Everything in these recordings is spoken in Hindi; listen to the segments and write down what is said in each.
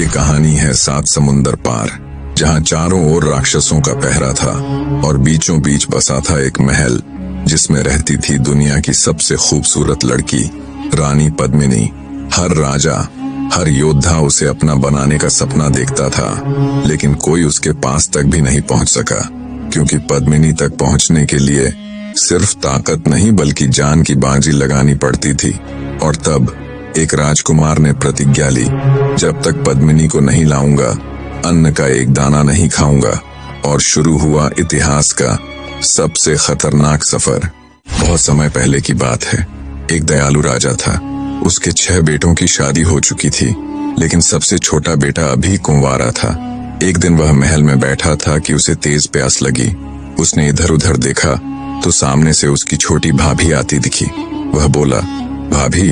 ये कहानी है 7 समुंदर पार, जहाँ चारों ओर राक्षसों का पहरा था और बीचों बीच बसा था एक महल जिसमें रहती थी दुनिया की सबसे खूबसूरत लड़की रानी पद्मिनी। हर राजा, हर योद्धा उसे अपना बनाने का सपना देखता था, लेकिन कोई उसके पास तक भी नहीं पहुंच सका, क्योंकि पद्मिनी तक पहुंचने के लिए सिर्फ ताकत नहीं बल्कि जान की बाजी लगानी पड़ती थी। और तब एक राजकुमार ने प्रतिज्ञा ली, जब तक पद्मिनी को नहीं लाऊंगा अन्न का एक दाना नहीं खाऊंगा। और शुरू हुआ इतिहास का सबसे खतरनाक सफर। बहुत समय पहले की बात है। एक दयालु राजा था। उसके 6 बेटों की शादी हो चुकी थी, लेकिन सबसे छोटा बेटा अभी कुंवारा था। एक दिन वह महल में बैठा था कि उसे तेज प्यास लगी। उसने इधर उधर देखा तो सामने से उसकी छोटी भाभी आती दिखी। वह बोला, भाभी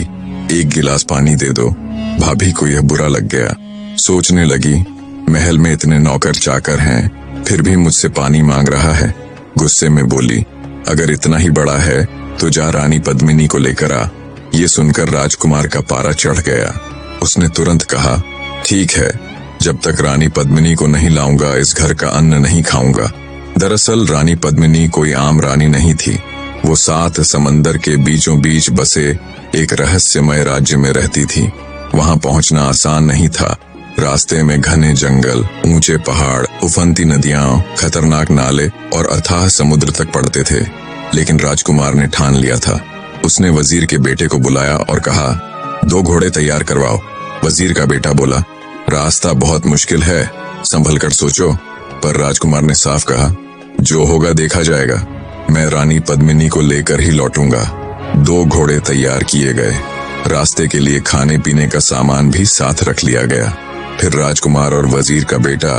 एक गिलास पानी दे दो। भाभी को यह बुरा लग गया। सोचने लगी, महल में इतने नौकर चाकर हैं, फिर भी मुझसे पानी मांग रहा है। गुस्से में बोली, अगर इतना ही बड़ा है तो जा रानी पद्मिनी को लेकर आ। ये सुनकर राजकुमार का पारा चढ़ गया। उसने तुरंत कहा, ठीक है, जब तक रानी पद्मिनी को नहीं लाऊंगा इस घर का अन्न नहीं खाऊंगा। दरअसल रानी पद्मिनी कोई आम रानी नहीं थी। वो 7 समंदर के बीचों बीच बसे एक रहस्यमय राज्य में रहती थी। वहां पहुंचना आसान नहीं था। रास्ते में घने जंगल, ऊंचे पहाड़, उफनती नदियां, खतरनाक नाले और अथाह समुद्र तक पड़ते थे। लेकिन राजकुमार ने ठान लिया था। उसने वजीर के बेटे को बुलाया और कहा, 2 घोड़े तैयार करवाओ। वजीर का बेटा बोला, रास्ता बहुत मुश्किल है, संभल कर सोचो। पर राजकुमार ने साफ कहा, जो होगा देखा जाएगा। मैं रानी पद्मिनी को लेकर ही लौटूंगा। 2 घोड़े तैयार किए गए। रास्ते के लिए खाने पीने का सामान भी साथ रख लिया गया। फिर राजकुमार और वजीर का बेटा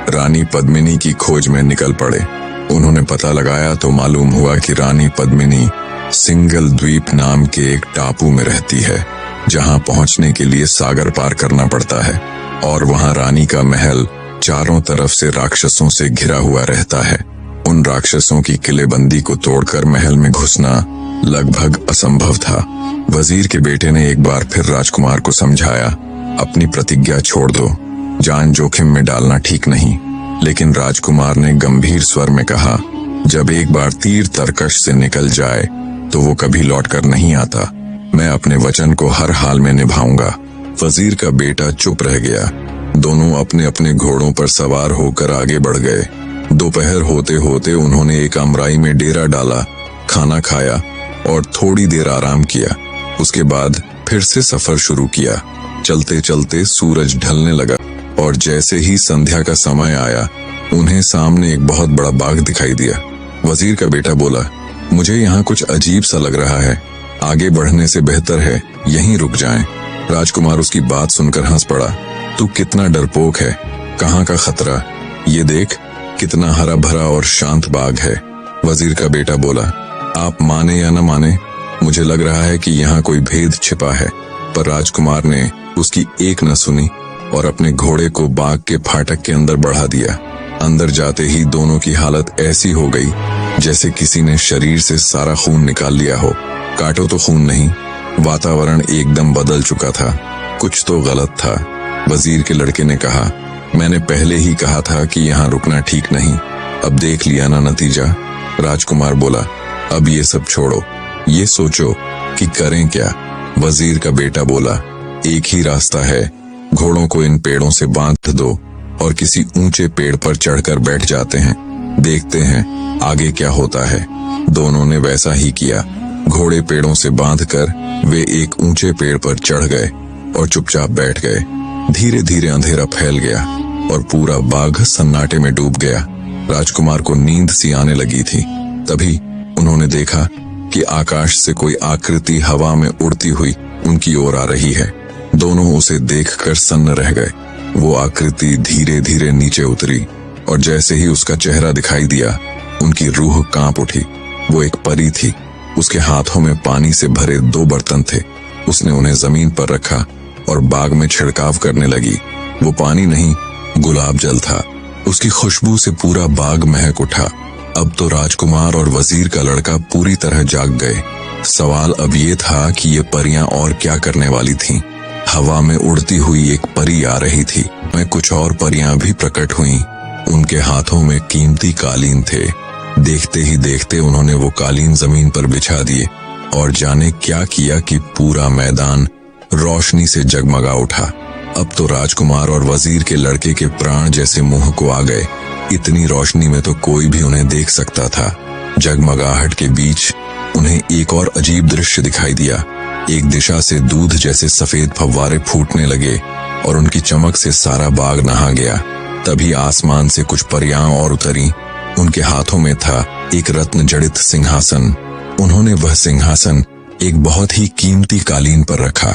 रानी पद्मिनी की खोज में निकल पड़े। उन्होंने पता लगाया तो मालूम हुआ कि रानी पद्मिनी सिंगल द्वीप नाम के एक टापू में रहती है, जहां पहुंचने के लिए सागर पार करना पड़ता है। और वहां रानी का महल चारों तरफ से राक्षसों से घिरा हुआ रहता है। उन राक्षसों की किलेबंदी को तोड़कर महल में घुसना लगभग असंभव था। वजीर के बेटे ने एक बार फिर राजकुमार को समझाया, अपनी प्रतिज्ञा छोड़ दो, जान जोखिम में डालना ठीक नहीं। लेकिन राजकुमार ने गंभीर स्वर में कहा, जब एक बार तीर तरकश से निकल जाए तो वो कभी लौटकर नहीं आता। मैं अपने वचन को हर हाल में निभाऊंगा। वजीर का बेटा चुप रह गया। दोनों अपने अपने घोड़ों पर सवार होकर आगे बढ़ गए। दोपहर होते होते उन्होंने एक अमराई में डेरा डाला, खाना खाया और थोड़ी देर आराम किया। उसके बाद फिर से सफर शुरू किया। चलते चलते सूरज ढलने लगा और जैसे ही संध्या का समय आया, उन्हें सामने एक बहुत बड़ा बाग दिखाई दिया। वजीर का बेटा बोला, मुझे यहाँ कुछ अजीब सा लग रहा है, आगे बढ़ने से बेहतर है यहीं रुक जाएं। राजकुमार उसकी बात सुनकर हंस पड़ा। तू कितना डरपोक है, कहाँ का खतरा, ये देख कितना हरा भरा और शांत बाग है। वजीर का बेटा बोला, आप माने या न माने, मुझे लग रहा है कि यहाँ कोई भेद छिपा है। पर राजकुमार ने उसकी एक न सुनी और अपने घोड़े को बाग के फाटक के अंदर बढ़ा दिया। अंदर जाते ही दोनों की हालत ऐसी हो गई जैसे किसी ने शरीर से सारा खून निकाल लिया हो। काटो तो खून नहीं, वातावरण एकदम बदल चुका था। कुछ तो गलत था। वजीर के लड़के ने कहा, मैंने पहले ही कहा था कि यहाँ रुकना ठीक नहीं, अब देख लिया ना नतीजा। राजकुमार बोला, अब ये सब छोड़ो, ये सोचो कि करें क्या। वजीर का बेटा बोला, एक ही रास्ता है, घोड़ों को इन पेड़ों से बांध दो और किसी ऊंचे पेड़ पर चढ़कर बैठ जाते हैं, देखते हैं आगे क्या होता है। दोनों ने वैसा ही किया। घोड़े पेड़ों से बांधकर वे एक ऊंचे पेड़ पर चढ़ गए और चुपचाप बैठ गए। धीरे धीरे अंधेरा फैल गया और पूरा बाग सन्नाटे में डूब गया। राजकुमार को नींद सी आने लगी थी। तभी उन्होंने देखा कि आकाश से कोई आकृति हवा में उड़ती हुई उनकी ओर आ रही है। दोनों उसे देखकर सन्न रह गए। वो आकृति धीरे धीरे नीचे उतरी और जैसे ही उसका चेहरा दिखाई दिया, उनकी रूह कांप उठी। वो एक परी थी। उसके हाथों में पानी से भरे 2 बर्तन थे। उसने उन्हें जमीन पर रखा और बाग में छिड़काव करने लगी। वो पानी नहीं, गुलाब जल था। उसकी खुशबू से पूरा बाग महक उठा। अब तो राजकुमार और वजीर का लड़का पूरी तरह जाग गए। सवाल अब ये था कि ये परियां और क्या करने वाली थीं। हवा में उड़ती हुई एक परी आ रही थी। में कुछ और परियां भी प्रकट हुईं। उनके हाथों में कीमती कालीन थे। देखते ही देखते उन्होंने वो कालीन जमीन पर बिछा दिए और जाने क्या किया कि पूरा मैदान रोशनी से जगमगा उठा। अब तो राजकुमार और वजीर के लड़के के प्राण जैसे मुंह को आ गए। इतनी रोशनी में तो कोई भी उन्हें देख सकता था। जगमगाहट के बीच उन्हें एक और अजीब दृश्य दिखाई दिया। एक दिशा से दूध जैसे सफेद फव्वारे फूटने लगे और उनकी चमक से सारा बाग नहा गया। तभी आसमान से कुछ परियां और उतरी। उनके हाथों में था एक रत्न जड़ित सिंहासन। उन्होंने वह सिंहासन एक बहुत ही कीमती कालीन पर रखा।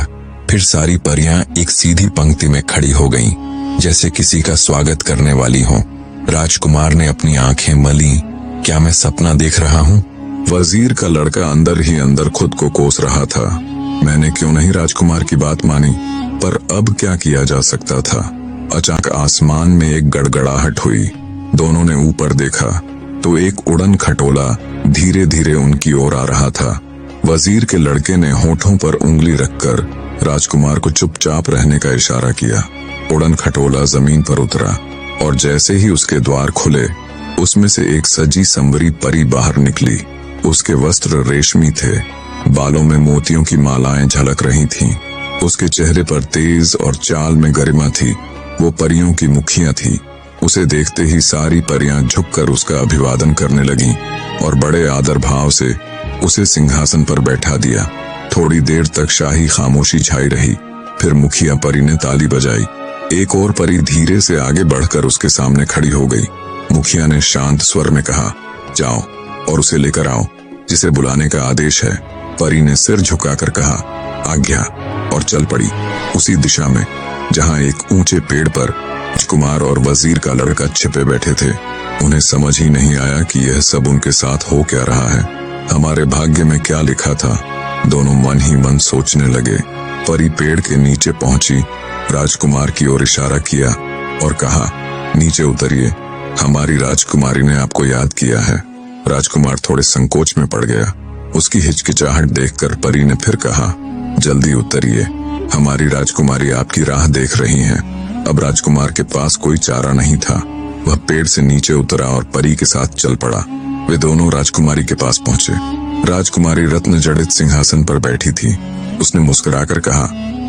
फिर सारी परियां एक सीधी पंक्ति में खड़ी हो गईं, जैसे किसी का स्वागत करने वाली हों। राजकुमार ने अपनी आंखें मली। क्या मैं सपना देख रहा हूँ? वजीर का लड़का अंदर ही अंदर खुद को कोस रहा था। मैंने क्यों नहीं राजकुमार की बात मानी? पर अब क्या किया जा सकता था? अचानक आसमान में एक गड़गड़ाहट हुई। दोनों ने ऊपर देखा तो एक उड़न खटोला धीरे धीरे उनकी ओर आ रहा था। वजीर के लड़के ने होठों पर उंगली रखकर राजकुमार को चुपचाप रहने का इशारा किया। उड़न खटोला जमीन पर उतरा और जैसे ही उसके द्वार खुले, उसमें से एक सजी संवरी परी बाहर निकली। उसके वस्त्र रेशमी थे, बालों में मोतियों की मालाएं झलक रही थीं। उसके चेहरे पर तेज और चाल में गरिमा थी। वो परियों की मुखिया थी। उसे देखते ही सारी परियां झुककर उसका अभिवादन करने लगीं और बड़े आदर भाव से उसे सिंहासन पर बैठा दिया। थोड़ी देर तक शाही खामोशी छाई रही। फिर मुखिया परी ने ताली बजाई। एक और परी धीरे से आगे बढ़कर उसके सामने खड़ी हो गई। मुखिया ने शांत स्वर में कहा, जाओ और उसे लेकर आओ जिसे बुलाने का आदेश है। परी ने सिर झुकाकर कहा, आज्ञा, और चल पड़ी उसी दिशा में जहां एक ऊंचे पेड़ पर राजकुमार और वजीर का लड़का छिपे बैठे थे। उन्हें समझ ही नहीं आया कि यह सब उनके साथ हो क्या रहा है। हमारे भाग्य में क्या लिखा था? दोनों मन ही मन सोचने लगे। परी पेड़ के नीचे पहुंची, राजकुमार की ओर इशारा किया और कहा, नीचे उतरिए, हमारी राजकुमारी ने आपको याद किया है। राजकुमार थोड़े संकोच में पड़ गया। उसकी हिचकिचाहट देखकर परी ने फिर कहा, जल्दी उतरिए, हमारी राजकुमारी आपकी राह देख रही है। अब राजकुमार के पास कोई चारा नहीं था। वह पेड़ से नीचे उतरा और परी के साथ चल पड़ा। वे दोनों राजकुमारी के पास पहुंचे। राजकुमारी रत्न जड़ित सिंहासन पर बैठी थी। उसने मुस्कुराकर कहा,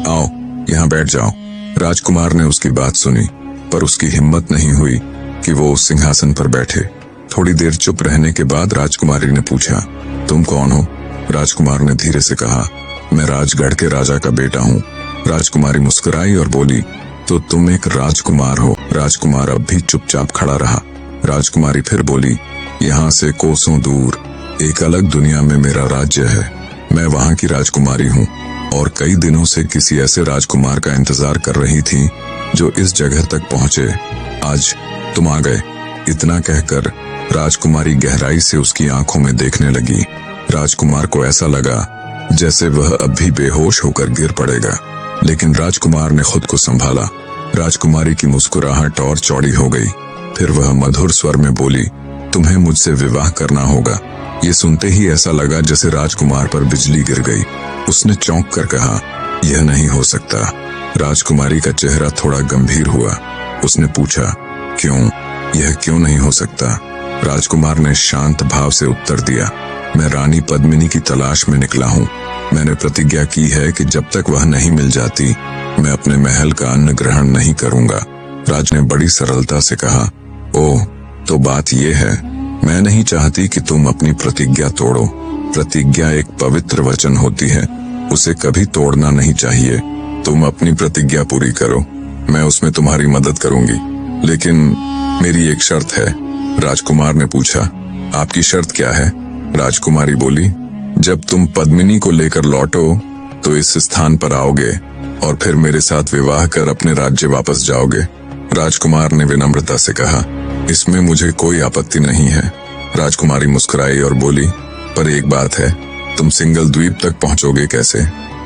आओ यहाँ बैठ जाओ। राजकुमार ने उसकी बात सुनी, पर उसकी हिम्मत नहीं हुई कि वो उस सिंहासन पर बैठे। थोड़ी देर चुप रहने के बाद राजकुमारी ने पूछा, तुम कौन हो? राजकुमार ने धीरे से कहा, मैं राजगढ़ के राजा का बेटा हूँ। राजकुमारी मुस्कुराई और बोली, तो तुम एक राजकुमार हो। राजकुमार अब भी चुपचाप खड़ा रहा। राजकुमारी फिर बोली, यहाँ से कोसों दूर एक अलग दुनिया में मेरा राज्य है। मैं वहाँ की राजकुमारी हूँ और कई दिनों से किसी ऐसे राजकुमार का इंतजार कर रही थी जो इस जगह तक पहुँचे। आज तुम आ गए। इतना कहकर राजकुमारी गहराई से उसकी आंखों में देखने लगी। राजकुमार को ऐसा लगा जैसे वह अब भी बेहोश होकर गिर पड़ेगा, लेकिन राजकुमार ने खुद को संभाला। राजकुमारी की मुस्कुराहट और चौड़ी हो गई। फिर वह मधुर स्वर में बोली, तुम्हें मुझसे विवाह करना होगा। ये सुनते ही ऐसा लगा जैसे राजकुमार पर बिजली गिर गई। उसने चौंक कर कहा, यह नहीं हो सकता। राजकुमारी का चेहरा थोड़ा गंभीर हुआ। उसने पूछा, क्यों? यह क्यों नहीं हो सकता? राजकुमार ने शांत भाव से उत्तर दिया, मैं रानी पद्मिनी की तलाश में निकला हूँ। मैंने प्रतिज्ञा की है कि जब तक वह नहीं मिल जाती, मैं अपने महल का अन्न ग्रहण नहीं करूंगा। राज ने बड़ी सरलता से कहा, ओह, तो बात यह है। मैं नहीं चाहती कि तुम अपनी प्रतिज्ञा तोड़ो। प्रतिज्ञा एक पवित्र वचन होती है, उसे कभी तोड़ना नहीं चाहिए। तुम अपनी प्रतिज्ञा पूरी करो, मैं उसमें तुम्हारी मदद करूंगी, लेकिन मेरी एक शर्त है। राजकुमार ने पूछा, आपकी शर्त क्या है? राजकुमारी बोली, जब तुम पद्मिनी को लेकर लौटो तो इस स्थान पर आओगे और फिर मेरे साथ विवाह कर अपने राज्य वापस जाओगे। राजकुमार ने विनम्रता से कहा, इसमें मुझे कोई आपत्ति नहीं है। राजकुमारी मुस्कुराई और बोली, पर एक बात है, तुम सिंगल द्वीप तक पहुंचोगे कैसे?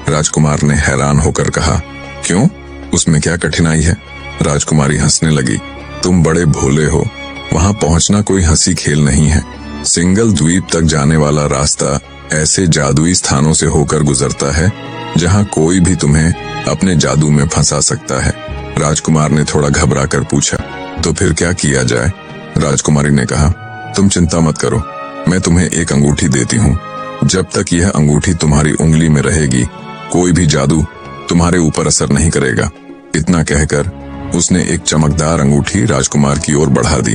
राजकुमार ने हैरान होकर कहा, क्यों? उसमें क्या कठिनाई है? राजकुमारी हंसने लगी, तुम बड़े भोले हो। वहां पहुंचना कोई हंसी खेल नहीं है। सिंगल द्वीप तक जाने वाला रास्ता ऐसे जादुई स्थानों से होकर गुजरता है जहां कोई भी तुम्हें अपने जादू में फंसा सकता है। राजकुमार ने थोड़ा घबरा कर पूछा, तो फिर क्या किया जाए? राजकुमारी ने कहा, तुम चिंता मत करो, मैं तुम्हें एक अंगूठी देती हूँ। जब तक यह अंगूठी तुम्हारी उंगली में रहेगी, कोई भी जादू तुम्हारे ऊपर असर नहीं करेगा। इतना कहकर उसने एक चमकदार अंगूठी राजकुमार की ओर बढ़ा दी।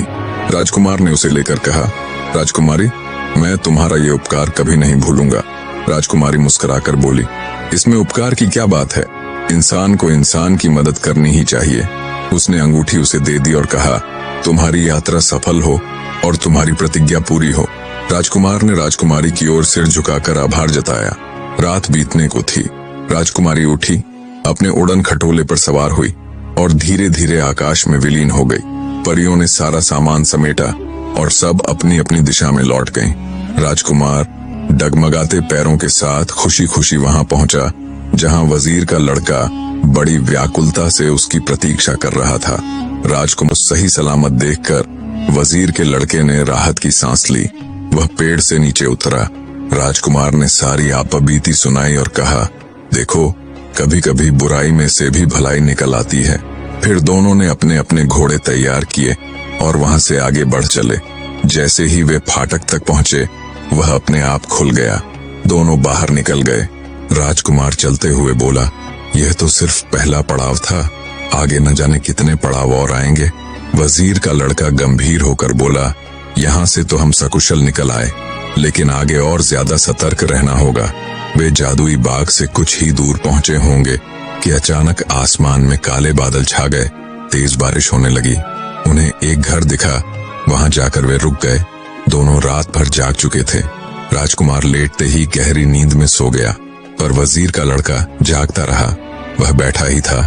राजकुमार ने उसे लेकर कहा, राजकुमारी, मैं तुम्हारा ये उपकार कभी नहीं भूलूंगा। राजकुमारी मुस्कुराकर बोली, इसमें उपकार की क्या बात है, इंसान को इंसान की मदद करनी ही चाहिए। उसने अंगूठी उसे दे दी और कहा, तुम्हारी यात्रा सफल हो और तुम्हारी प्रतिज्ञा पूरी हो। राजकुमार ने राजकुमारी की ओर सिर झुकाकर आभार जताया। रात बीतने को थी। राजकुमारी उठी, अपने उड़न खटोले पर सवार हुई और धीरे धीरे आकाश में विलीन हो गई। परियों ने सारा सामान समेटा और सब अपनी अपनी दिशा में लौट गईं। राजकुमार डगमगाते पैरों के साथ खुशी खुशी वहां पहुंचा जहां वजीर का लड़का बड़ी व्याकुलता से उसकी प्रतीक्षा कर रहा था। राजकुमार सही सलामत देखकर वजीर के लड़के ने राहत की सांस ली। वह पेड़ से नीचे उतरा। राजकुमार ने सारी आपबीती सुनाई और कहा, देखो, कभी कभी बुराई में से भी भलाई निकल आती है। फिर दोनों ने अपने अपने घोड़े तैयार किए और वहां से आगे बढ़ चले। जैसे ही वे फाटक तक पहुंचे, वह अपने आप खुल गया। दोनों बाहर निकल गए। राजकुमार चलते हुए बोला, यह तो सिर्फ पहला पड़ाव था, आगे न जाने कितने पड़ाव और आएंगे। वजीर का लड़का गंभीर होकर बोला, यहाँ से तो हम सकुशल निकल आए, लेकिन आगे और ज्यादा सतर्क रहना होगा। वे जादुई बाग से कुछ ही दूर पहुंचे होंगे कि अचानक आसमान में काले बादल छा गए। तेज बारिश होने लगी। उन्हें एक घर दिखा। वहां जाकर वे रुक गए। दोनों रात भर जाग चुके थे। राजकुमार लेटते ही गहरी नींद में सो गया, पर वजीर का लड़का जागता रहा। वह बैठा ही था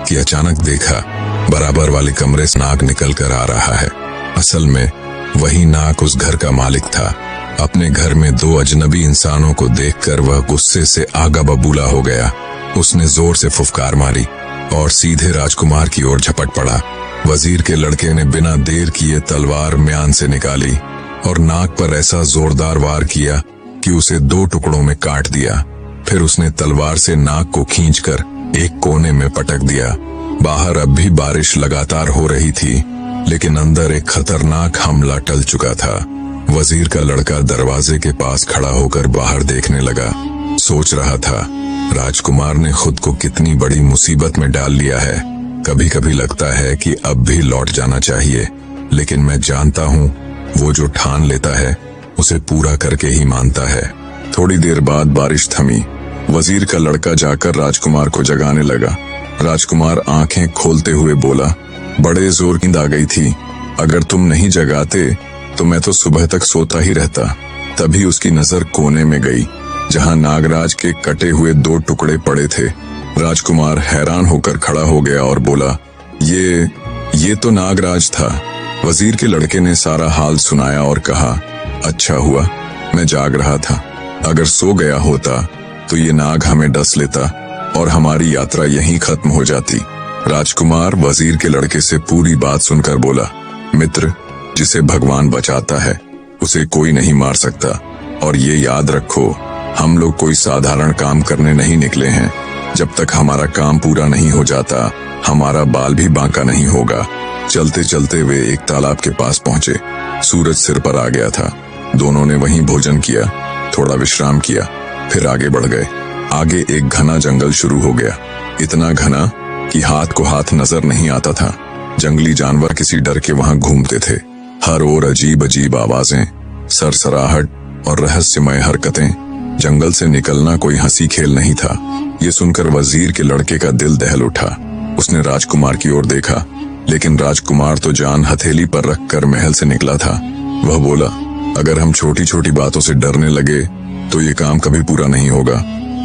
कि अचानक देखा, बराबर वाले कमरे से नाग निकल कर आ रहा है। असल में वही नाग उस घर का मालिक था। अपने घर में दो अजनबी इंसानों को देखकर वह गुस्से से आगा बबूला हो गया। उसने जोर से फुफकार मारी और सीधे राजकुमार की ओर झपट पड़ा। वजीर के लड़के ने बिना देर किए तलवार म्यान से निकाली और नाक पर ऐसा जोरदार वार किया कि उसे दो टुकड़ों में काट दिया। फिर उसने तलवार से नाक को खींचकर एक कोने में पटक दिया। बाहर अब भी बारिश लगातार हो रही थी, लेकिन अंदर एक खतरनाक हमला टल चुका था। वजीर का लड़का दरवाजे के पास खड़ा होकर बाहर देखने लगा। सोच रहा था, राजकुमार ने खुद को कितनी बड़ी मुसीबत में डाल लिया है। कभी कभी लगता है कि अब भी लौट जाना चाहिए, लेकिन मैं जानता हूँ वो जो ठान लेता है उसे पूरा करके ही मानता है। थोड़ी देर बाद बारिश थमी। वजीर का लड़का जाकर राजकुमार को जगाने लगा। राजकुमार आंखें खोलते हुए बोला, बड़े जोर की नींद आ गई थी, अगर तुम नहीं जगाते तो मैं तो सुबह तक सोता ही रहता। तभी उसकी नजर कोने में गई जहां नागराज के कटे हुए दो टुकड़े पड़े थे। राजकुमार हैरान होकर खड़ा हो गया और बोला, ये तो नागराज था। वजीर के लड़के ने सारा हाल सुनाया और कहा, अच्छा हुआ मैं जाग रहा था, अगर सो गया होता तो ये नाग हमें डस लेता और हमारी यात्रा यहीं खत्म हो जाती। राजकुमार वजीर के लड़के से पूरी बात सुनकर बोला, मित्र, जिसे भगवान बचाता है उसे कोई नहीं मार सकता, और ये याद रखो, हम लोग कोई साधारण काम करने नहीं निकले हैं। जब तक हमारा काम पूरा नहीं हो जाता, हमारा बाल भी बांका नहीं होगा। चलते चलते वे एक तालाब के पास पहुंचे। सूरज सिर पर आ गया था। दोनों ने वहीं भोजन किया, थोड़ा विश्राम किया, फिर आगे बढ़ गए। आगे एक घना जंगल शुरू हो गया, इतना घना कि हाथ को हाथ नजर नहीं आता था। जंगली जानवर किसी डर के वहां घूमते थे। हर ओर अजीब अजीब आवाजें, सरसराहट और रहस्यमय हरकतें। जंगल से निकलना कोई हंसी खेल नहीं था। ये सुनकर वजीर के लड़के का दिल दहल उठा। उसने राजकुमार की ओर देखा, लेकिन राजकुमार तो जान हथेली पर रखकर महल से निकला था। वह बोला, अगर हम छोटी छोटी बातों से डरने लगे तो ये काम कभी पूरा नहीं होगा।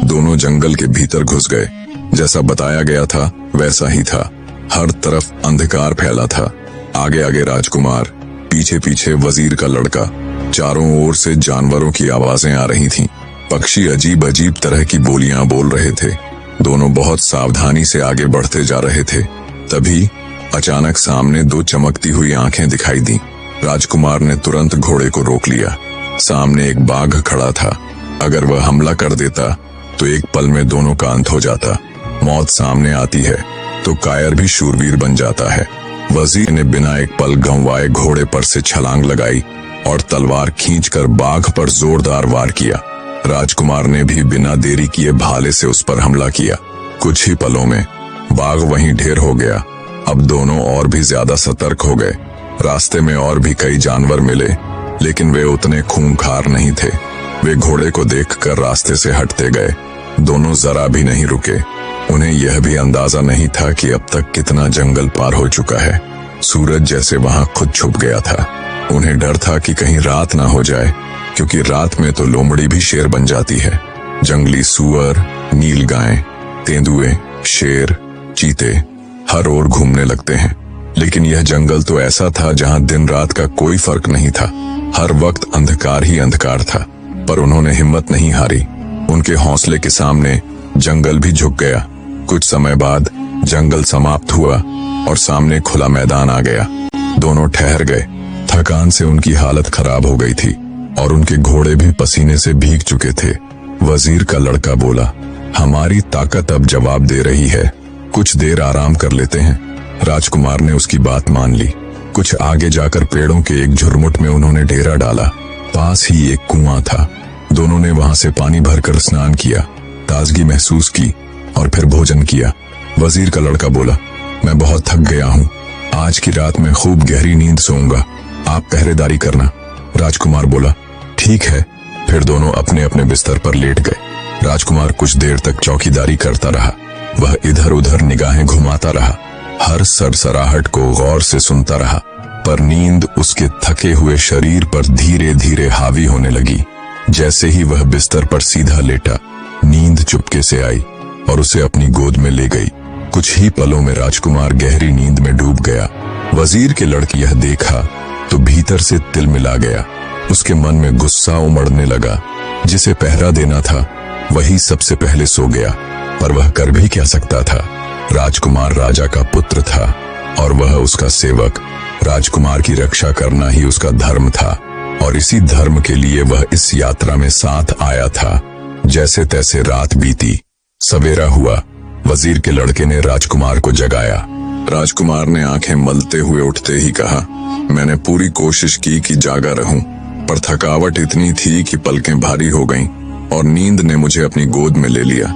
दोनों जंगल के भीतर घुस गए। जैसा बताया गया था वैसा ही था। हर तरफ अंधकार फैला था। आगे आगे राजकुमार, पीछे पीछे वजीर का लड़का। चारों ओर से जानवरों की आवाजें आ रही थीं। पक्षी अजीब अजीब तरह की बोलियां बोल रहे थे। दोनों बहुत सावधानी से आगे बढ़ते जा रहे थे। तभी अचानक सामने दो चमकती हुई आंखें दिखाई दी। राजकुमार ने तुरंत घोड़े को रोक लिया। सामने एक बाघ खड़ा था। अगर वह हमला कर देता तो एक पल में दोनों का अंत हो जाता। मौत सामने आती है तो कायर भी शूरवीर बन जाता है। वजीर ने बिना एक पल गंवाए घोड़े पर से छलांग लगाई और तलवार खींचकर बाघ पर जोरदार वार किया। राजकुमार ने भी बिना देरी किए भाले से उस पर हमला किया। कुछ ही पलों में बाघ वहीं ढेर हो गया। अब दोनों और भी ज्यादा सतर्क हो गए। रास्ते में और भी कई जानवर मिले, लेकिन वे उतने खूंखार नहीं थे। वे घोड़े को देखकर रास्ते से हटते गए। दोनों जरा भी नहीं रुके। उन्हें यह भी अंदाजा नहीं था कि अब तक कितना जंगल पार हो चुका है। सूरज जैसे वहां खुद छुप गया था। उन्हें डर था कि कहीं रात ना हो जाए, क्योंकि रात में तो लोमड़ी भी शेर बन जाती है। जंगली सूअर, नीलगाय, तेंदुए, शेर, चीते हर ओर घूमने लगते हैं। लेकिन यह जंगल तो ऐसा था जहां दिन रात का कोई फर्क नहीं था। हर वक्त अंधकार ही अंधकार था। पर उन्होंने हिम्मत नहीं हारी। उनके हौसले के सामने जंगल भी झुक गया। कुछ समय बाद जंगल समाप्त हुआ और सामने खुला मैदान आ गया। दोनों ठहर गए। थकान से उनकी हालत खराब हो गई थी और उनके घोड़े भी पसीने से भीग चुके थे। वजीर का लड़का बोला, हमारी ताकत अब जवाब दे रही है, कुछ देर आराम कर लेते हैं। राजकुमार ने उसकी बात मान ली। कुछ आगे जाकर पेड़ों के एक झुरमुट में उन्होंने डेरा डाला। पास ही एक कुआं था। दोनों ने वहां से पानी भरकर स्नान किया, ताजगी महसूस की और फिर भोजन किया। वजीर का लड़का बोला, मैं बहुत थक गया हूँ, आज की रात में खूब गहरी नींद सोऊंगा, आप पहरेदारी करना। राजकुमार बोला, ठीक है। फिर दोनों अपने अपने बिस्तर पर लेट गए। राजकुमार कुछ देर तक चौकीदारी करता रहा। वह इधर उधर निगाहें घुमाता रहा, हर सरसराहट को गौर से सुनता रहा। पर नींद उसके थके हुए शरीर पर धीरे धीरे हावी होने लगी। जैसे ही वह बिस्तर पर सीधा लेटा, नींद चुपके से आई और उसे अपनी गोद में ले गई। कुछ ही पलों में राजकुमार गहरी नींद में डूब गया। वजीर के लड़के यह देखा तो भीतर से तिल मिला गया। उसके मन में गुस्सा उमड़ने लगा। जिसे पहरा देना था वही सबसे पहले सो गया। पर वह कर भी क्या सकता था? राजकुमार राजा का पुत्र था और वह उसका सेवक। राजकुमार की रक्षा करना ही उसका धर्म था और इसी धर्म के लिए वह इस यात्रा में साथ आया था। जैसे तैसे रात बीती, सवेरा हुआ। वजीर के लड़के ने राजकुमार को जगाया। राजकुमार ने आंखें मलते हुए उठते ही कहा, मैंने पूरी कोशिश की कि जागा रहूं, पर थकावट इतनी थी कि पलकें भारी हो गईं और नींद ने मुझे अपनी गोद में ले लिया।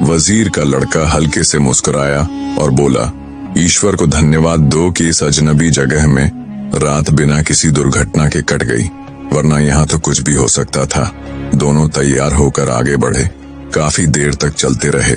वजीर का लड़का हल्के से मुस्कुराया और बोला, ईश्वर को धन्यवाद दो कि इस अजनबी जगह में रात बिना किसी दुर्घटना के कट गई, वरना यहाँ तो कुछ भी हो सकता था। दोनों तैयार होकर आगे बढ़े। काफी देर तक चलते रहे।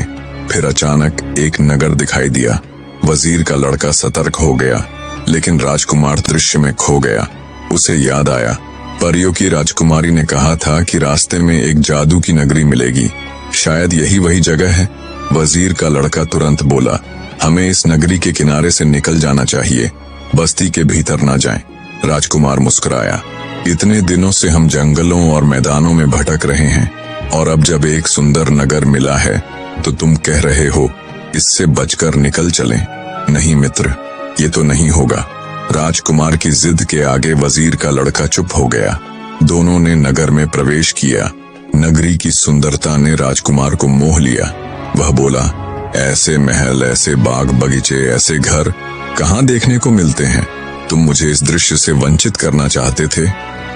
फिर अचानक एक नगर दिखाई दिया। वजीर का लड़का सतर्क हो गया, लेकिन राजकुमार दृश्य में खो गया। उसे याद आया, परियों की राजकुमारी ने कहा था कि रास्ते में एक जादू की नगरी मिलेगी। शायद यही वही जगह है। वजीर का लड़का तुरंत बोला, हमें इस नगरी के किनारे से निकल जाना चाहिए, बस्ती के भीतर ना जाएं। राजकुमार मुस्कुराया, इतने दिनों से हम जंगलों और मैदानों में भटक रहे हैं और अब जब एक सुंदर नगर मिला है तो तुम कह रहे हो इससे बचकर निकल चलें। नहीं मित्र, ये तो नहीं होगा। राजकुमार की जिद के आगे वजीर का लड़का चुप हो गया। दोनों ने नगर में प्रवेश किया। नगरी की सुंदरता ने राजकुमार को मोह लिया। वह बोला, ऐसे महल, ऐसे बाग बगीचे, ऐसे घर कहाँ देखने को मिलते हैं? तुम मुझे इस दृश्य से वंचित करना चाहते थे।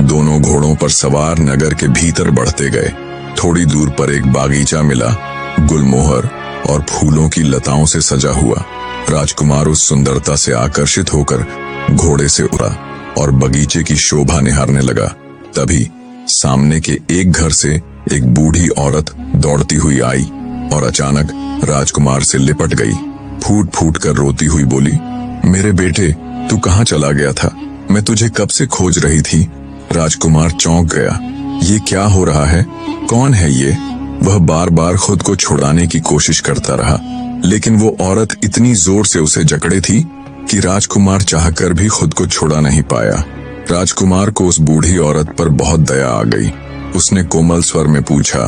दोनों घोड़ों पर सवार नगर के भीतर बढ़ते गए। थोड़ी दूर पर एक बागीचा मिला, गुलमोहर और फूलों की लताओं से सजा हुआ। राजकुमार उस सुंदरता से आकर्षित होकर घोड़े से उतरा और बगीचे की शोभा निहारने लगा। तभी सामने के एक घर से एक बूढ़ी औरत दौड़ती हुई आई और अचानक राजकुमार से लिपट गई। फूट फूट कर रोती हुई बोली, मेरे बेटे, तू कहाँ चला गया था? मैं तुझे कब से खोज रही थी। राजकुमार चौंक गया। ये क्या हो रहा है? कौन है ये? वह बार बार खुद को छुड़ाने की कोशिश करता रहा, लेकिन वो औरत इतनी जोर से उसे जकड़े थी कि राजकुमार चाहकर भी खुद को छुड़ा नहीं पाया। राजकुमार को उस बूढ़ी औरत पर बहुत दया आ गई। उसने कोमल स्वर में पूछा,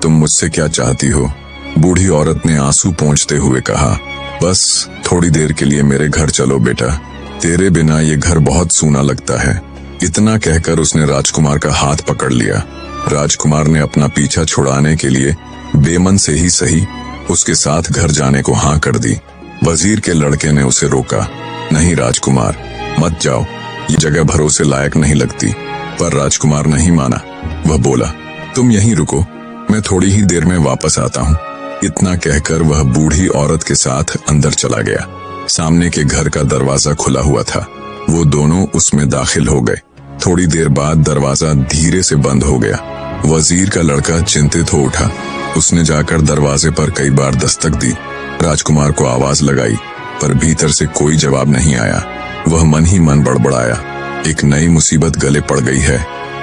तुम मुझसे क्या चाहती हो? बूढ़ी औरत ने आंसू पोंछते हुए कहा, बस थोड़ी देर के लिए मेरे घर चलो बेटा, तेरे बिना ये घर बहुत सूना लगता है। इतना कहकर उसने राजकुमार का हाथ पकड़ लिया। राजकुमार ने अपना पीछा छुड़ाने के लिए बेमन से ही सही उसके साथ घर जाने को हाँ कर दी। वजीर के लड़के ने उसे रोका। नहीं राजकुमार, मत जाओ, ये जगह भरोसे लायक नहीं लगती। पर राजकुमार नहीं माना। वह बोला, तुम यहीं रुको, मैं थोड़ी ही देर में वापस आता हूँ। इतना कहकर वह बूढ़ी औरत के साथ अंदर चला गया। सामने के घर का दरवाजा खुला हुआ था। वो दोनों उसमें दाखिल हो गए। थोड़ी देर बाद दरवाजा धीरे से बंद हो गया। वजीर का लड़का चिंतित हो उठा। उसने जाकर दरवाजे पर कई बार दस्तक दी। राजकुमार को आवाज लगाई, पर भीतर से कोई जवाब नहीं आया। वह मन ही मन बड़बड़ाया, एक नई मुसीबत गले पड़ गई है,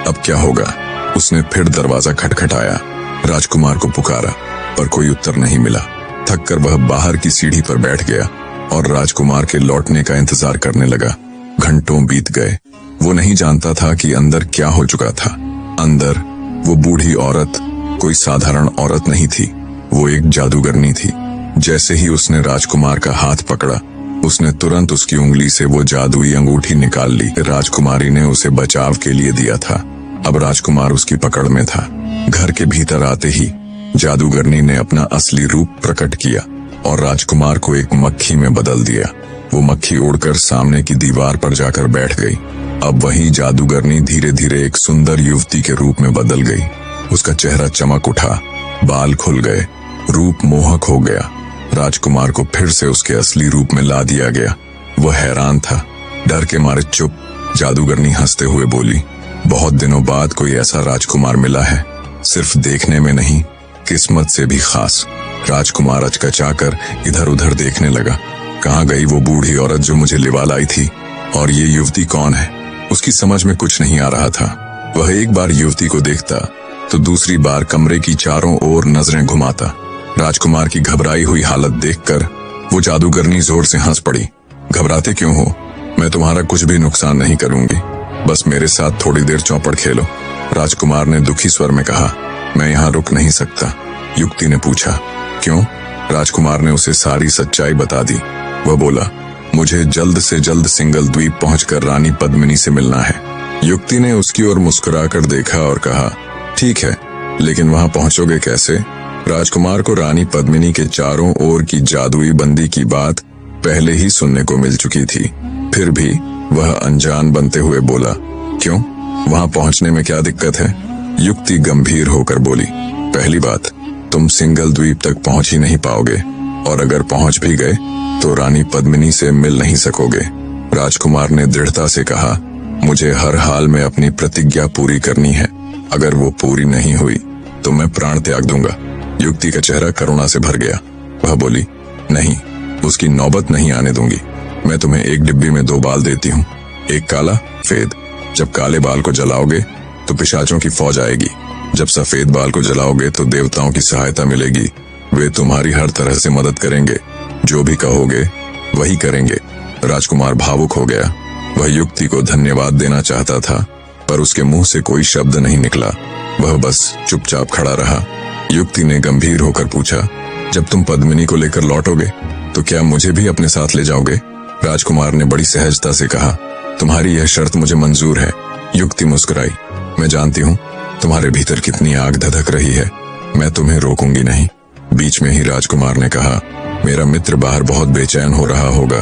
अब क्या होगा। उसने फिर दरवाजा खटखटाया, राजकुमार को पुकारा, पर कोई उत्तर नहीं मिला। थककर वह बाहर की सीढ़ी पर बैठ गया और राजकुमार के लौटने का इंतजार करने लगा। घंटों बीत गए। वो नहीं जानता था कि अंदर क्या हो चुका था। अंदर वो बूढ़ी औरत कोई साधारण औरत नहीं थी, वो एक जादूगरनी थी। जैसे ही उसने राजकुमार का हाथ पकड़ा, उसने तुरंत उसकी उंगली से वो जादुई अंगूठी निकाल ली। राजकुमारी ने उसे बचाव के लिए दिया था। अब राजकुमार उसकी पकड़ में था। घर के भीतर आते ही जादूगरनी ने अपना असली रूप प्रकट किया और राजकुमार को एक मक्खी में बदल दिया। वो मक्खी उड़कर सामने की दीवार पर जाकर बैठ गई। अब वही जादूगरनी धीरे धीरे एक सुंदर युवती के रूप में बदल गई। उसका चेहरा चमक उठा, बाल खुल गए, रूप मोहक हो गया। राजकुमार को फिर से उसके असली रूप में ला दिया गया। वह हैरान था, डर के मारे चुप। जादूगरनी हंसते हुए बोली, बहुत दिनों बाद कोई ऐसा राजकुमार मिला है, सिर्फ देखने में नहीं, किस्मत से भी खास। राजकुमार अचकचाकर इधर उधर देखने लगा। कहाँ गई वो बूढ़ी औरत जो मुझे लिवा लाई थी, और ये युवती कौन है? उसकी समझ में कुछ नहीं आ रहा था। वह एक बार युवती को देखता तो दूसरी बार कमरे की चारों ओर नजरें घुमाता। राजकुमार की घबराई हुई हालत देखकर वो जादूगरनी जोर से हंस पड़ी। घबराते क्यों हो? मैं तुम्हारा कुछ भी नुकसान नहीं करूंगी, बस मेरे साथ थोड़ी देर चौपड़ खेलो। राजकुमार ने दुखी स्वर में कहा, मैं यहाँ रुक नहीं सकता। युवती ने पूछा, क्यों? राजकुमार ने उसे सारी सच्चाई बता दी। वह बोला, मुझे जल्द से जल्द सिंगल द्वीप पहुंचकर रानी पद्मिनी से मिलना है। युवती ने उसकी ओर मुस्कुराकर देखा और कहा, ठीक है, लेकिन वहां पहुंचोगे कैसे? राजकुमार को रानी पद्मिनी के चारों ओर की जादुई बंदी की बात पहले ही सुनने को मिल चुकी थी। फिर भी वह अनजान बनते हुए बोला, क्यों? वहां पहुंचने में क्या दिक्कत है? युवती गंभीर होकर बोली, पहली बात, तुम सिंगल द्वीप तक पहुंच ही नहीं पाओगे, और अगर पहुंच भी गए तो रानी पद्मिनी से मिल नहीं सकोगे। राजकुमार ने दृढ़ता से कहा, मुझे हर हाल में अपनी प्रतिज्ञा पूरी करनी है। अगर वो पूरी नहीं हुई तो मैं प्राण त्याग दूंगा। युवती का चेहरा करुणा से भर गया। वह बोली, नहीं, उसकी नौबत नहीं आने दूंगी। मैं तुम्हें एक डिब्बी में 2 बाल देती हूँ, एक काला, सफेद। जब काले बाल को जलाओगे तो पिशाचों की फौज आएगी। जब सफेद बाल को जलाओगे तो देवताओं की सहायता मिलेगी। वे तुम्हारी हर तरह से मदद करेंगे। जो भी कहोगे वही करेंगे। राजकुमार भावुक हो गया। वह युवती को धन्यवाद देना चाहता था, पर उसके मुंह से कोई शब्द नहीं निकला। वह बस चुपचाप खड़ा रहा। युवती ने गंभीर होकर पूछा, जब तुम पद्मिनी को लेकर लौटोगे तो क्या मुझे भी अपने साथ ले जाओगे? राजकुमार ने बड़ी सहजता से कहा, तुम्हारी यह शर्त मुझे मंजूर है। युवती मुस्कुराई, मैं जानती हूँ तुम्हारे भीतर कितनी आग धधक रही है, मैं तुम्हें रोकूंगी नहीं। बीच में ही राजकुमार ने कहा, मेरा मित्र बाहर बहुत बेचैन हो रहा होगा,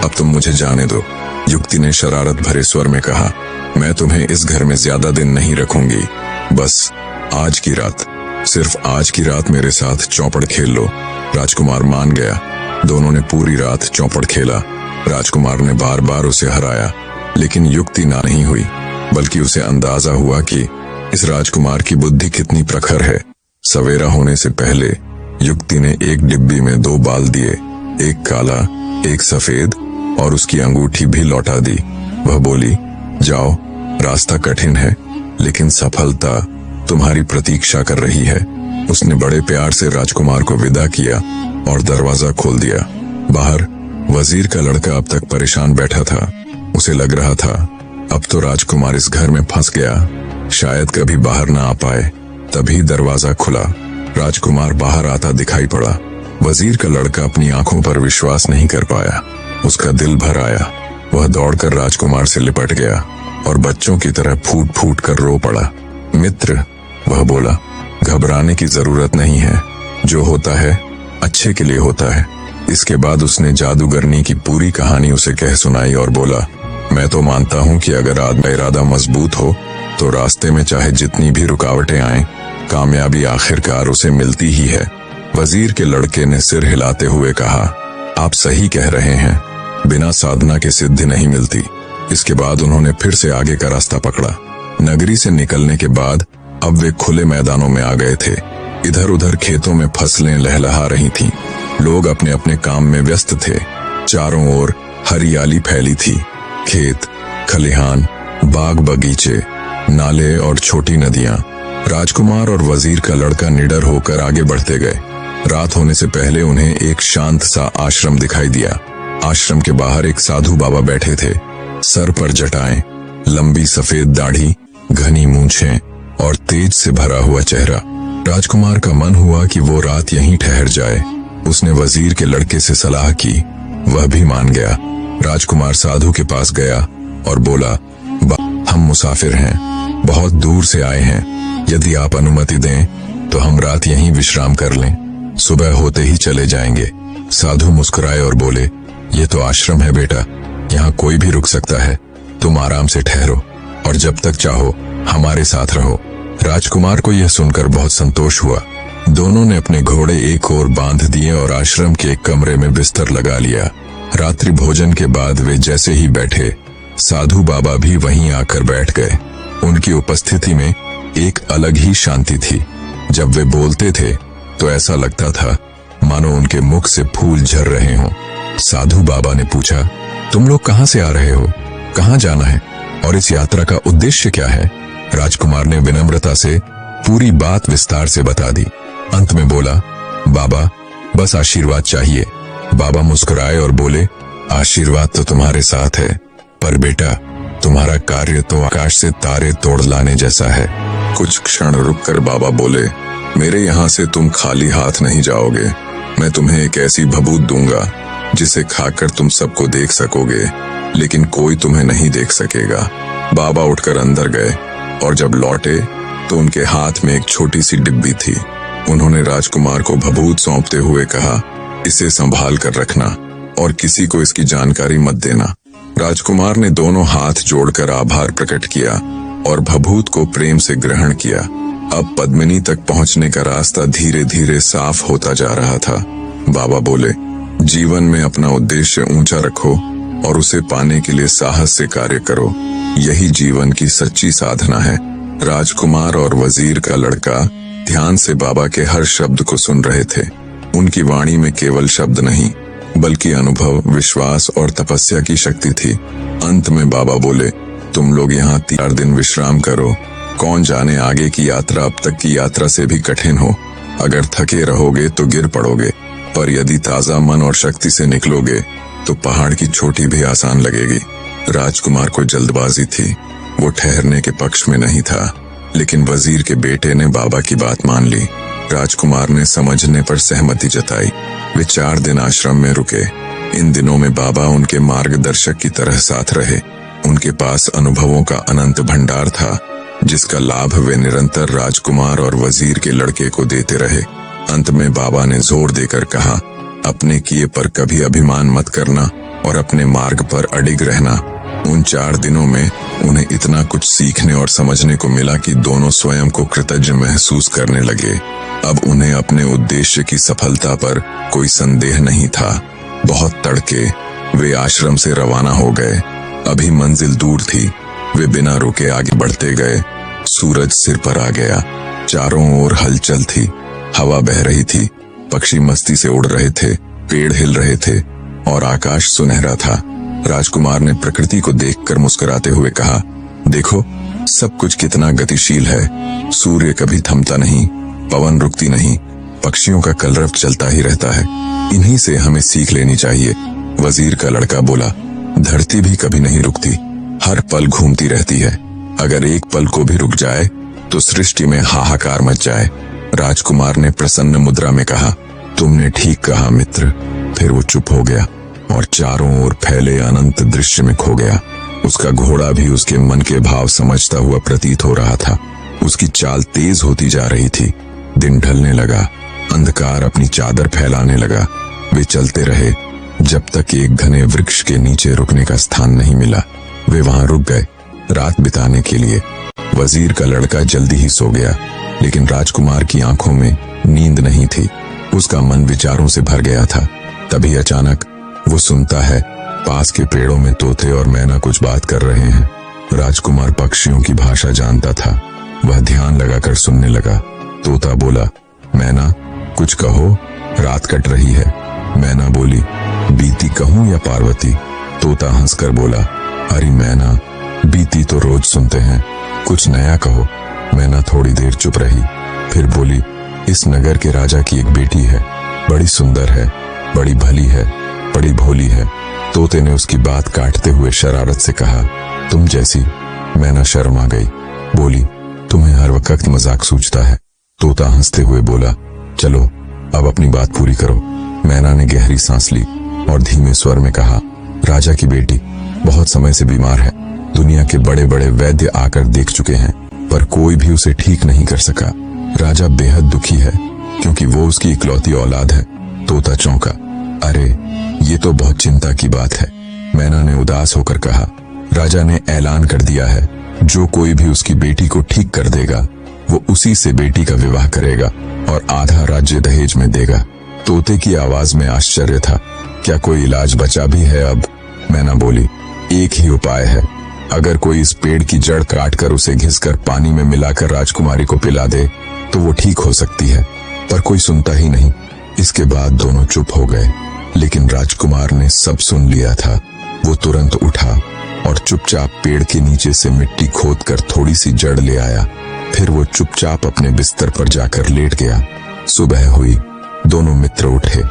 अब तुम मुझे जाने दो। युवती ने शरारत भरे स्वर में कहा, मैं तुम्हें इस घर में ज्यादा दिन नहीं रखूंगी, बस आज की रात, सिर्फ आज की रात मेरे साथ चौपड़ खेल लो। राजकुमार मान गया। दोनों ने पूरी रात चौपड़ खेला। राजकुमार ने बार बार उसे हराया, लेकिन युवती ना नहीं हुई, बल्कि उसे अंदाजा हुआ कि इस राजकुमार की बुद्धि कितनी प्रखर है। सवेरा होने से पहले युवती ने एक डिब्बी में 2 बाल दिए, एक काला, एक सफेद, और उसकी अंगूठी भी लौटा दी। वह बोली, जाओ, रास्ता कठिन है लेकिन सफलता तुम्हारी प्रतीक्षा कर रही है। उसने बड़े प्यार से राजकुमार को विदा किया और दरवाजा खोल दिया। बाहर वजीर का लड़का अब तक परेशान बैठा था। उसे लग रहा था अब तो राजकुमार इस घर में फंस गया, शायद कभी बाहर ना आ पाए। तभी दरवाजा खुला। राजकुमार बाहर आता दिखाई पड़ा। वजीर का लड़का अपनी आंखों पर विश्वास नहीं कर पाया। उसका दिल भर आया। वह दौड़कर राजकुमार से लिपट गया और बच्चों की तरह फूट फूट कर रो पड़ा। मित्र, वह बोला, घबराने की जरूरत नहीं है, जो होता है अच्छे के लिए होता है। इसके बाद उसने जादूगरनी की पूरी कहानी उसे कह सुनाई और बोला, मैं तो मानता हूँ कि अगर आदमी का इरादा मजबूत हो तो रास्ते में चाहे जितनी भी रुकावटें आएं, कामयाबी आखिरकार उसे मिलती ही है। वजीर के लड़के ने सिर हिलाते हुए कहा, आप सही कह रहे हैं, बिना साधना के सिद्धि नहीं मिलती। इसके बाद उन्होंने फिर से आगे का रास्ता पकड़ा। नगरी से निकलने के बाद अब वे खुले मैदानों में आ गए थे। इधर उधर खेतों में फसलें लहलहा रही थीं। लोग अपने अपने काम में व्यस्त थे। चारों ओर हरियाली फैली थी। खेत, खलिहान, बाग बगीचे, नाले और छोटी नदियां। राजकुमार और वजीर का लड़का निडर होकर आगे बढ़ते गए। रात होने से पहले उन्हें एक शांत सा आश्रम दिखाई दिया। आश्रम के बाहर एक साधु बाबा बैठे थे। सर पर जटाएं, लंबी सफेद दाढ़ी, घनी मूंछें और तेज से भरा हुआ चेहरा। राजकुमार का मन हुआ कि वो रात यहीं ठहर जाए। उसने वजीर के लड़के से सलाह की, वह भी मान गया। राजकुमार साधु के पास गया और बोला, हम मुसाफिर हैं, बहुत दूर से आए हैं। यदि आप अनुमति दें तो हम रात यहीं विश्राम कर लें, सुबह होते ही चले जाएंगे। साधु मुस्कुराए और बोले, ये तो आश्रम है बेटा, यहाँ कोई भी रुक सकता है। तुम आराम से ठहरो और जब तक चाहो हमारे साथ रहो। राजकुमार को यह सुनकर बहुत संतोष हुआ। दोनों ने अपने घोड़े एक ओर बांध दिए और आश्रम के एक कमरे में बिस्तर लगा लिया। रात्रि भोजन के बाद वे जैसे ही बैठे, साधु बाबा भी वहीं आकर बैठ गए। उनकी उपस्थिति में एक अलग ही शांति थी। जब वे बोलते थे तो ऐसा लगता था मानो उनके मुख से फूल झर रहे हों। साधु बाबा ने पूछा, तुम लोग कहाँ से आ रहे हो, कहाँ जाना है और इस यात्रा का उद्देश्य क्या है? राजकुमार ने विनम्रता से पूरी बात विस्तार से बता दी। अंत में बोला, बाबा बस आशीर्वाद चाहिए। बाबा मुस्कुराए और बोले, आशीर्वाद तो तुम्हारे साथ है, पर बेटा तुम्हारा कार्य तो आकाश से तारे तोड़ लाने जैसा है। कुछ क्षण रुककर बाबा बोले, मेरे यहाँ से तुम खाली हाथ नहीं जाओगे। मैं तुम्हें एक ऐसी भभूत दूंगा जिसे खाकर तुम सबको देख सकोगे, लेकिन कोई तुम्हें नहीं देख सकेगा। बाबा उठकर अंदर गए और जब लौटे तो उनके हाथ में एक छोटी सी डिब्बी थी। उन्होंने राजकुमार को भभूत सौंपते हुए कहा, इसे संभाल कर रखना और किसी को इसकी जानकारी मत देना। राजकुमार ने दोनों हाथ जोड़कर आभार प्रकट किया और भभूत को प्रेम से ग्रहण किया। अब पद्मिनी तक पहुंचने का रास्ता धीरे धीरे साफ होता जा रहा था। बाबा बोले, जीवन में अपना उद्देश्य ऊंचा रखो और उसे पाने के लिए साहस से कार्य करो, यही जीवन की सच्ची साधना है। राजकुमार और वजीर का लड़का ध्यान से बाबा के हर शब्द को सुन रहे थे। उनकी वाणी में केवल शब्द नहीं, बल्कि अनुभव, विश्वास और तपस्या की शक्ति थी। अंत में बाबा बोले, तुम लोग यहाँ 4 दिन विश्राम करो। कौन जाने आगे की यात्रा अब तक की यात्रा से भी कठिन हो। अगर थके रहोगे तो गिर पड़ोगे, पर यदि ताजा मन और शक्ति से निकलोगे तो पहाड़ की चोटी भी आसान लगेगी। राजकुमार को जल्दबाजी थी, वो ठहरने के पक्ष में नहीं था, लेकिन वजीर के बेटे ने बाबा की बात मान ली। राजकुमार ने समझने पर सहमति जताई। वे 4 दिन आश्रम में रुके। इन दिनों में बाबा उनके मार्गदर्शक की तरह साथ रहे। उनके पास अनुभवों का अनंत भंडार था, जिसका लाभ वे निरंतर राजकुमार और वजीर के लड़के को देते रहे। अंत में बाबा ने जोर देकर कहा, अपने किए पर कभी अभिमान मत करना और अपने मार्ग पर अडिग रहना। उन 4 दिनों में उन्हें इतना कुछ सीखने और समझने को मिला कि दोनों स्वयं को कृतज्ञ महसूस करने लगे। अब उन्हें अपने उद्देश्य की सफलता पर कोई संदेह नहीं था। बहुत तड़के वे आश्रम से रवाना हो गए। अभी मंजिल दूर थी। वे बिना रुके आगे बढ़ते गए। सूरज सिर पर आ गया। चारों ओर हलचल थी। हवा बह रही थी। पक्षी मस्ती से उड़ रहे थे। पेड़ हिल रहे थे और आकाश सुनहरा था। राजकुमार ने प्रकृति को देखकर मुस्कुराते हुए कहा, देखो सब कुछ कितना गतिशील है। सूर्य कभी थमता नहीं, पवन रुकती नहीं, पक्षियों का कलरव चलता ही रहता है। इन्हीं से हमें सीख लेनी चाहिए। वजीर का लड़का बोला, धरती भी कभी नहीं रुकती, हर पल घूमती रहती है। अगर एक पल को भी रुक जाए तो सृष्टि में हाहाकार मच जाए। राजकुमार ने प्रसन्न मुद्रा में कहा, तुमने ठीक कहा मित्र। फिर वो चुप हो गया और चारों ओर फैले अनंत दृश्य में खो गया। उसका घोड़ा भी उसके मन के भाव समझता हुआ प्रतीत हो रहा था। उसकी चाल तेज होती जा रही थी। दिन ढलने लगा, अंधकार अपनी चादर फैलाने लगा। वे चलते रहे जब तक एक घने वृक्ष के नीचे रुकने का स्थान नहीं मिला। वे वहां रुक गए रात बिताने के लिए। वजीर का लड़का जल्दी ही सो गया, लेकिन राजकुमार की आंखों में नींद नहीं थी। उसका मन विचारों से भर गया था। तभी अचानक वो सुनता है पास के पेड़ों में तोते और मैना कुछ बात कर रहे हैं। राजकुमार पक्षियों की भाषा जानता था। वह ध्यान लगाकर सुनने लगा। तोता बोला, मैना कुछ कहो, रात कट रही है। मैना बोली, बीती कहूं या पार्वती? तोता हंसकर बोला, अरे मैना, बीती तो रोज सुनते हैं, कुछ नया कहो। मैना थोड़ी देर चुप रही, फिर बोली, इस नगर के राजा की एक बेटी है, बड़ी सुंदर है, बड़ी भली है, बड़ी भोली है। तोते ने उसकी बात काटते हुए शरारत से कहा, तुम जैसी। मैना शर्मा गई, बोली, तुम्हें हर वक्त मजाक सूझता है। तोता हंसते हुए बोला, चलो अब अपनी बात पूरी करो। मैना ने गहरी सांस ली और धीमे स्वर में कहा, राजा की बेटी बहुत समय से बीमार है। दुनिया के बड़े बड़े वैद्य आकर देख चुके हैं, पर कोई भी उसे ठीक नहीं कर सका। राजा बेहद दुखी है क्योंकि वो उसकी इकलौती औलाद है। तोता चौंका, अरे ये तो बहुत चिंता की बात है। मैना ने उदास होकर कहा, राजा ने ऐलान कर दिया है, जो कोई भी उसकी बेटी को ठीक कर देगा वो उसी से बेटी का विवाह करेगा और आधा राज्य दहेज में देगा। तोते की आवाज में आश्चर्य था। क्या कोई इलाज बचा भी है अब? मैना बोली, एक ही उपाय है। अगर कोई इस पेड़ की जड़ काटकर उसे घिसकर पानी में मिलाकर राजकुमारी को पिला दे तो वो ठीक हो सकती है। पर कोई सुनता ही नहीं। इसके बाद दोनों चुप हो गए, लेकिन राजकुमार ने सब सुन लिया था। वो तुरंत उठा और चुपचाप पेड़ के नीचे से मिट्टी खोदकर थोड़ी सी जड़ ले आया। फिर वो चुपचाप अपने बिस्तर पर जाकर लेट गया। सुबह हुई, दोनों मित्र उठे।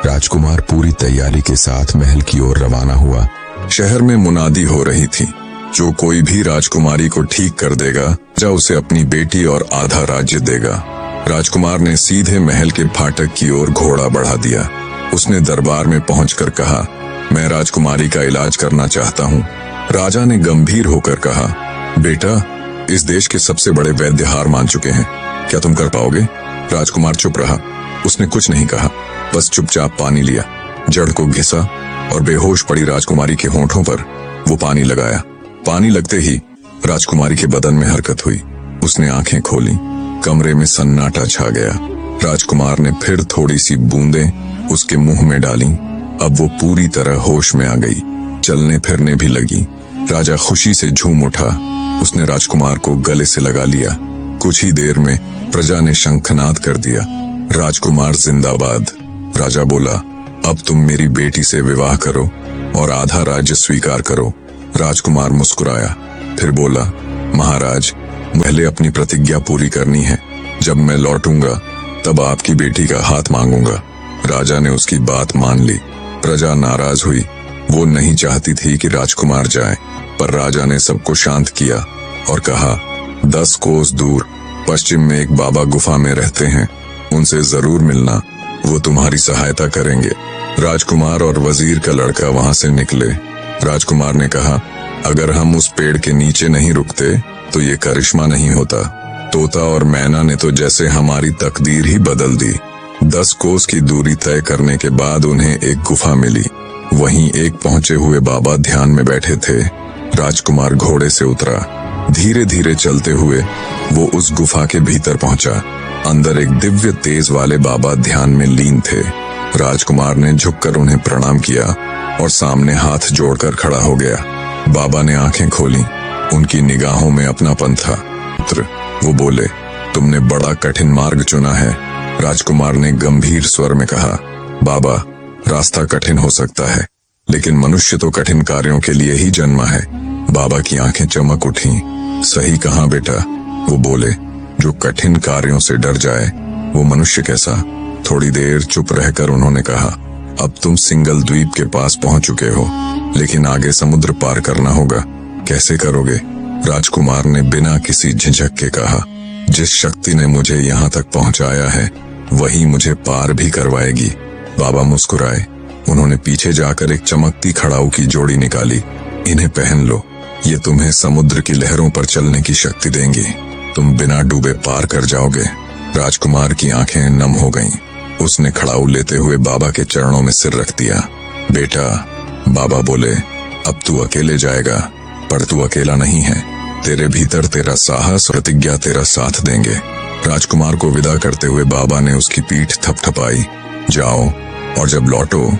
राजकुमार पूरी तैयारी के साथ महल की ओर रवाना हुआ। शहर में मुनादी हो रही थी, जो कोई भी राजकुमारी को ठीक कर देगा या उसे अपनी बेटी और आधा राज्य देगा। राजकुमार ने सीधे महल के फाटक की ओर घोड़ा बढ़ा दिया। उसने दरबार में पहुंचकर कहा, मैं राजकुमारी का इलाज करना चाहता हूँ। राजा ने गंभीर होकर कहा, बेटा, इस देश के सबसे बड़े वैद्य हार मान चुके हैं, क्या तुम कर पाओगे? राजकुमार चुप रहा। उसने कुछ नहीं कहा, बस चुपचाप पानी लिया, जड़ को घिसा और बेहोश पड़ी राजकुमारी के होंठों पर वो पानी लगाया। पानी लगते ही राजकुमारी के बदन में हरकत हुई। उसने आंखें खोली, कमरे में सन्नाटा छा गया। राजकुमार ने फिर थोड़ी सी बूंदें उसके मुंह में डाली। अब वो पूरी तरह होश में आ गई, चलने फिरने भी लगी। राजा खुशी से झूम उठा। उसने राजकुमार को गले से लगा लिया। कुछ ही देर में प्रजा ने शंखनाद कर दिया, राजकुमार जिंदाबाद। राजा बोला, अब तुम मेरी बेटी से विवाह करो और आधा राज्य स्वीकार करो। राजकुमार मुस्कुराया, फिर बोला, महाराज, पहले अपनी प्रतिज्ञा पूरी करनी है। जब मैं लौटूंगा तब आपकी बेटी का हाथ मांगूंगा। राजा ने उसकी बात मान ली। प्रजा नाराज हुई। वो नहीं चाहती थी कि राजकुमार जाए, पर राजा ने सबको शांत किया और कहा, 10 कोस दूर पश्चिम में एक बाबा गुफा में रहते हैं, उनसे जरूर मिलना, वो तुम्हारी सहायता करेंगे। राजकुमार और वजीर का लड़का वहां से निकले। राजकुमार ने कहा, अगर हम उस पेड़ के नीचे नहीं रुकते तो ये करिश्मा नहीं होता। तोता और मैना ने तो जैसे हमारी तकदीर ही बदल दी। 10 कोस की दूरी तय करने के बाद उन्हें एक गुफा मिली। वहीं एक पहुंचे हुए बाबा ध्यान में बैठे थे। राजकुमार घोड़े से उतरा। धीरे धीरे चलते हुए वो उस गुफा के भीतर पहुंचा। अंदर एक दिव्य तेज वाले बाबा ध्यान में लीन थे। राजकुमार ने झुककर उन्हें प्रणाम किया और सामने हाथ जोड़कर खड़ा हो गया। बाबा ने आंखें खोली। उनकी निगाहों में अपनापन था। पुत्र, वो बोले, तुमने बड़ा कठिन मार्ग चुना है। राजकुमार ने गंभीर स्वर में कहा, बाबा, रास्ता कठिन हो सकता है, लेकिन मनुष्य तो कठिन कार्यों के लिए ही जन्मा है। बाबा की आंखें चमक उठी। सही कहा बेटा, वो बोले, जो कठिन कार्यों से डर जाए वो मनुष्य कैसा। थोड़ी देर चुप रहकर उन्होंने कहा, अब तुम सिंगल द्वीप के पास पहुंच चुके हो, लेकिन आगे समुद्र पार करना होगा। कैसे करोगे? राजकुमार ने बिना किसी झिझक के कहा, जिस शक्ति ने मुझे यहाँ तक पहुंचाया है वही मुझे पार भी करवाएगी। बाबा मुस्कुराए। उन्होंने पीछे जाकर एक चमकती खड़ाऊ की जोड़ी निकाली। इन्हें पहन लो, ये तुम्हें समुद्र की लहरों पर चलने की शक्ति देंगी। तुम बिना डूबे पार कर जाओगे। राजकुमार की आंखें नम हो गईं। उसने खड़ाऊ लेते हुए बाबा के चरणों में सिर रख दिया। बेटा, बाबा बोले, अब तू अकेले जाएगा, पर तू अकेला नहीं है। तेरे भीतर तेरा साहस और प्रतिज्ञा तेरा साथ देंगे। राजकुमार को विदा करते हुए बाबा ने उसकी पीठ थपथपाई। जाओ, और जब लौटो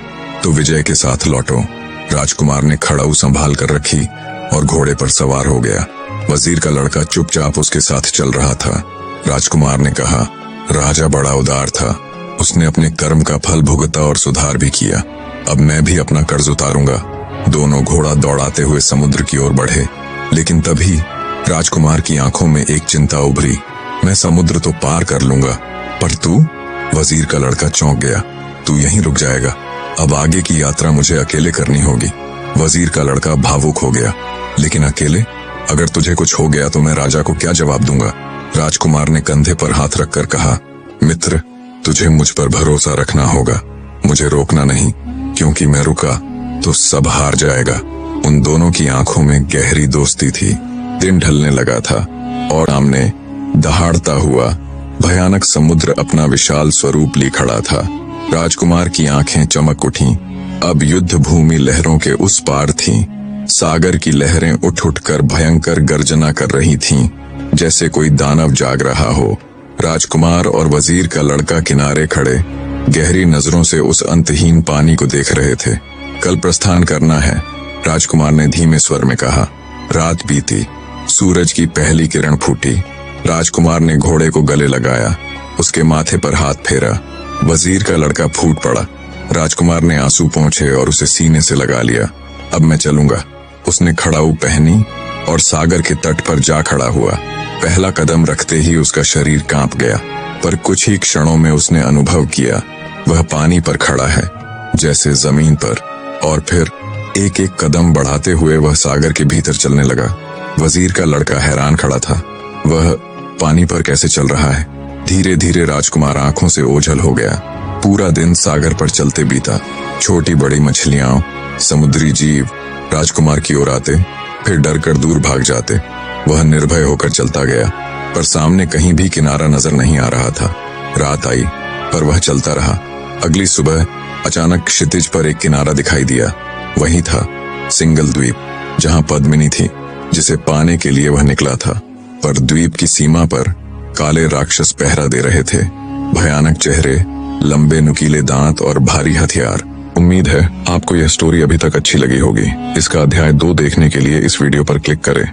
तो विजय के साथ लौटो। राजकुमार ने खड़ाऊ संभाल कर रखी और घोड़े पर सवार हो गया। वजीर का लड़का चुपचाप उसके साथ चल रहा था। राजकुमार ने कहा, राजा बड़ा उदार था, उसने अपने कर्म का फल भुगता और सुधार भी किया। अब मैं भी अपना कर्ज उतारूंगा। दोनों घोड़ा दौड़ाते हुए समुद्र की ओर बढ़े। लेकिन तभी राजकुमार की आंखों में एक चिंता उभरी। मैं समुद्र तो पार कर लूंगा, पर तू? वजीर का लड़का चौंक गया। तू यहीं रुक जाएगा, अब आगे की यात्रा मुझे अकेले करनी होगी। वजीर का लड़का भावुक हो गया। लेकिन अकेले? अगर तुझे कुछ हो गया तो मैं राजा को क्या जवाब दूंगा? राजकुमार ने कंधे पर हाथ रखकर कहा, मित्र, तुझे मुझ पर भरोसा रखना होगा। मुझे रोकना नहीं, क्योंकि मैं रुका तो सब हार जाएगा। उन दोनों की आंखों में गहरी दोस्ती थी। दिन ढलने लगा था और सामने दहाड़ता हुआ भयानक समुद्र अपना विशाल स्वरूप ली खड़ा था। राजकुमार की आंखें चमक उठीं। अब युद्ध भूमि लहरों के उस पार थी। सागर की लहरें उठ उठकर भयंकर गर्जना कर रही थीं, जैसे कोई दानव जाग रहा हो। राजकुमार और वजीर का लड़का किनारे खड़े गहरी नजरों से उस अंतहीन पानी को देख रहे थे। कल प्रस्थान करना है, राजकुमार ने धीमे स्वर में कहा। रात बीती, सूरज की पहली किरण फूटी। राजकुमार ने घोड़े को गले लगाया, उसके माथे पर हाथ फेरा। वजीर का लड़का फूट पड़ा। राजकुमार ने आंसू पोंछे और उसे सीने से लगा लिया। अब मैं चलूंगा। उसने खड़ाऊ पहनी और सागर के तट पर जा खड़ा हुआ। पहला कदम रखते ही उसका शरीर कांप गया, पर कुछ ही क्षणों में उसने अनुभव किया वह पानी पर खड़ा है, जैसे जमीन पर। और फिर एक एक कदम बढ़ाते हुए वह सागर के भीतर चलने लगा। वजीर का लड़का हैरान खड़ा था। वह पानी पर कैसे चल रहा है? धीरे धीरे राजकुमार आंखों से ओझल हो गया। पूरा दिन सागर पर चलते बीता। छोटी बड़ी मछलियां, समुद्री जीव राजकुमार की ओर आते, फिर डरकर दूर भाग जाते। वह निर्भय होकर चलता गया, पर सामने कहीं भी किनारा नजर नहीं आ रहा था। रात आई, पर वह चलता रहा। अगली सुबह अचानक क्षितिज पर एक किनारा दिखाई दिया। वही था सिंगल द्वीप, जहां पद्मिनी थी, जिसे पाने के लिए वह निकला था। पर द्वीप की सीमा पर काले राक्षस पहरा दे रहे थे। भयानक चेहरे, लंबे नुकीले दांत और भारी हथियार। उम्मीद है आपको यह स्टोरी अभी तक अच्छी लगी होगी। इसका अध्याय 2 देखने के लिए इस वीडियो पर क्लिक करें।